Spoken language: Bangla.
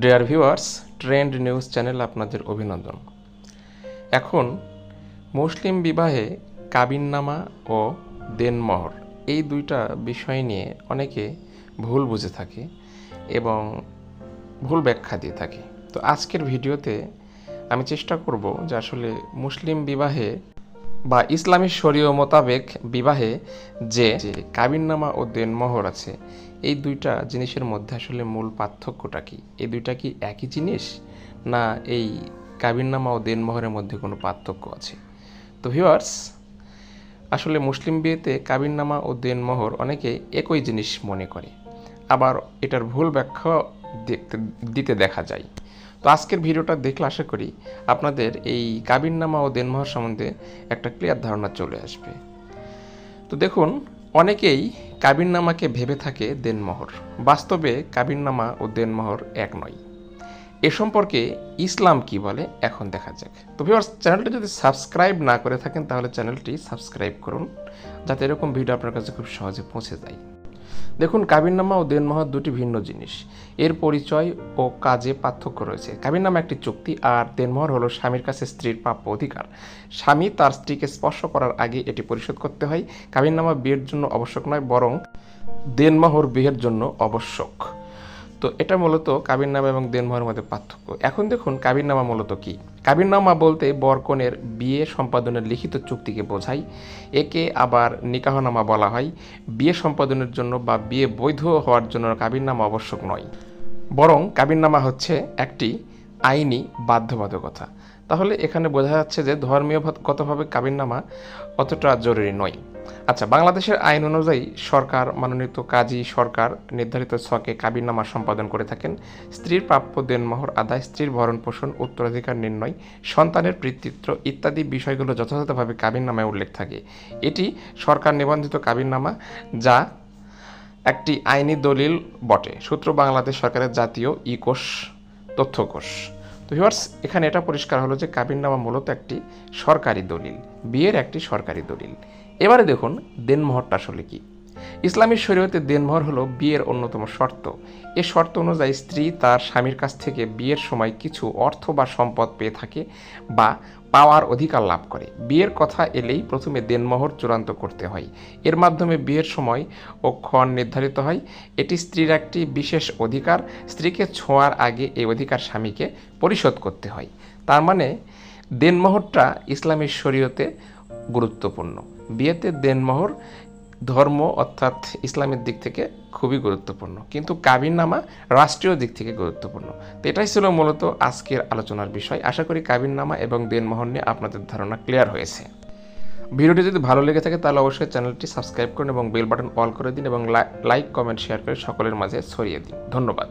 Dear viewers, trend news channel আপনাদের অভিনন্দন। এখন মুসলিম বিবাহে কাবিননামা ও দেনমোহর এই দুইটা বিষয় নিয়ে অনেকে ভুল বুঝে থাকে এবং ভুল ব্যাখ্যা দিয়ে থাকে। তো আজকের ভিডিওতে আমি চেষ্টা করব যে আসলে মুসলিম বিবাহে বা ইসলামী শরীয় মোতাবেক বিবাহে যে কাবিননামা ও দেনমোহর আছে, এই দুইটা জিনিসের মধ্যে আসলে মূল পার্থক্যটা কি? এই দুইটা কি একই জিনিস, না এই কাবিননামা ও দেনমোহরের মধ্যে কোনো পার্থক্য আছে? তো ভিউয়ার্স, আসলে মুসলিম বিয়েতে কাবিননামা ও দেনমোহর অনেকে একই জিনিস মনে করে, আবার এটার ভুল ব্যাখ্যা দিতে দেখা যায়। তো আজকের ভিডিওটা দেখলে আশা করি আপনাদের এই কাবিননামা ও দেনমোহর সম্বন্ধে একটা ক্লিয়ার ধারণা চলে আসবে। তো দেখুন, অনেকেই কাবিননামাকে ভেবে থাকে দেনমোহর। বাস্তবে কাবিননামা ও দেনমোহর এক নয়। এ সম্পর্কে ইসলাম কি বলে এখন দেখা যাক। তো ভিউয়ার্স, চ্যানেলটি যদি সাবস্ক্রাইব না করে থাকেন তাহলে চ্যানেলটি সাবস্ক্রাইব করুন, যাতে এরকম ভিডিও আপনার কাছে খুব সহজে পৌঁছে যায়। দেখুন, কাবিননামা ও দেনমোহর দুটি ভিন্ন জিনিস। এর পরিচয় ও কাজে পার্থক্য রয়েছে। কাবিননামা একটি চুক্তি, আর দেনমোহর হলো স্বামীর কাছে স্ত্রীর প্রাপ্য অধিকার। স্বামী তার স্ত্রীকে স্পর্শ করার আগে এটি পরিশোধ করতে হয়। কাবিননামা বিয়ের জন্য আবশ্যক নয়, বরং দেনমোহর বিয়ের জন্য আবশ্যক। তো এটা মূলত কাবিননামা এবং দেনমোহরের মধ্যে পার্থক্য। এখন দেখুন, কাবিননামা মূলত কি? কাবিননামা বলতে বরকনের বিয়ে সম্পাদনের লিখিত চুক্তিকে বোঝায়। একে আবার নিকাহনামা বলা হয়। বিয়ে সম্পাদনের জন্য বা বিয়ে বৈধ হওয়ার জন্য কাবিননামা আবশ্যক নয়, বরং কাবিননামা হচ্ছে একটি আইনি বাধ্যবাধকতা। তাহলে এখানে বোঝা যাচ্ছে যে ধর্মীয়গতভাবে কাবিননামা অতটা জরুরি নয়। আচ্ছা, বাংলাদেশের আইন অনুযায়ী সরকার মনোনীত কাজী সরকার নির্ধারিত ছকে কাবিননামা সম্পাদন করে থাকেন। স্ত্রীর প্রাপ্য দেনমোহর আদায়, স্ত্রীর ভরণ পোষণ, উত্তরাধিকার নির্ণয়, সন্তানের পিতৃত্ব ইত্যাদি বিষয়গুলো যথাযথভাবে কাবিননামায় উল্লেখ থাকে। এটি সরকার নিবন্ধিত কাবিননামা, যা একটি আইনি দলিল বটে। সূত্র বাংলাদেশ সরকারের জাতীয় ইকোষ তথ্যকোষ। তো ভিউয়ার্স, এখানে এটা পরিষ্কার হলো যে কাবিননামা মূলত একটি সরকারি দলিল, বিয়ের একটি সরকারি দলিল। এবারে দেখুন, দেনমোহরটা আসলে কি? ইসলামী শরীয়তে দেনমোহর হলো বিয়ের অন্যতম শর্ত। এ শর্ত অনুযায়ী স্ত্রী তার স্বামীর কাছ থেকে বিয়ের সময় কিছু অর্থ বা সম্পদ পেয়ে থাকে বা পাওয়ার অধিকার লাভ করে। বিয়ের কথা এলেই প্রথমে দেনমোহর চূড়ান্ত করতে হয়। এর মাধ্যমে বিয়ের সময় ও ক্ষণ নির্ধারিত হয়। এটি স্ত্রীর একটি বিশেষ অধিকার। স্ত্রীকে ছোঁয়ার আগে এই অধিকার স্বামীকে পরিশোধ করতে হয়। তার মানে দেনমোহরটা ইসলামী শরীয়তে গুরুত্বপূর্ণ। বিয়েতে দেনমোহর ধর্ম অর্থাৎ ইসলামের দিক থেকে খুবই গুরুত্বপূর্ণ, কিন্তু কাবিননামা রাষ্ট্রীয় দিক থেকে গুরুত্বপূর্ণ। তো এটাই ছিল মূলত আজকের আলোচনার বিষয়। আশা করি কাবিননামা এবং দেনমোহর নিয়ে আপনাদের ধারণা ক্লিয়ার হয়েছে। ভিডিওটি যদি ভালো লেগে থাকে তাহলে অবশ্যই চ্যানেলটি সাবস্ক্রাইব করুন এবং বেল বাটন অল করে দিন, এবং লাইক, কমেন্ট, শেয়ার করে সকলের মাঝে ছড়িয়ে দিন। ধন্যবাদ।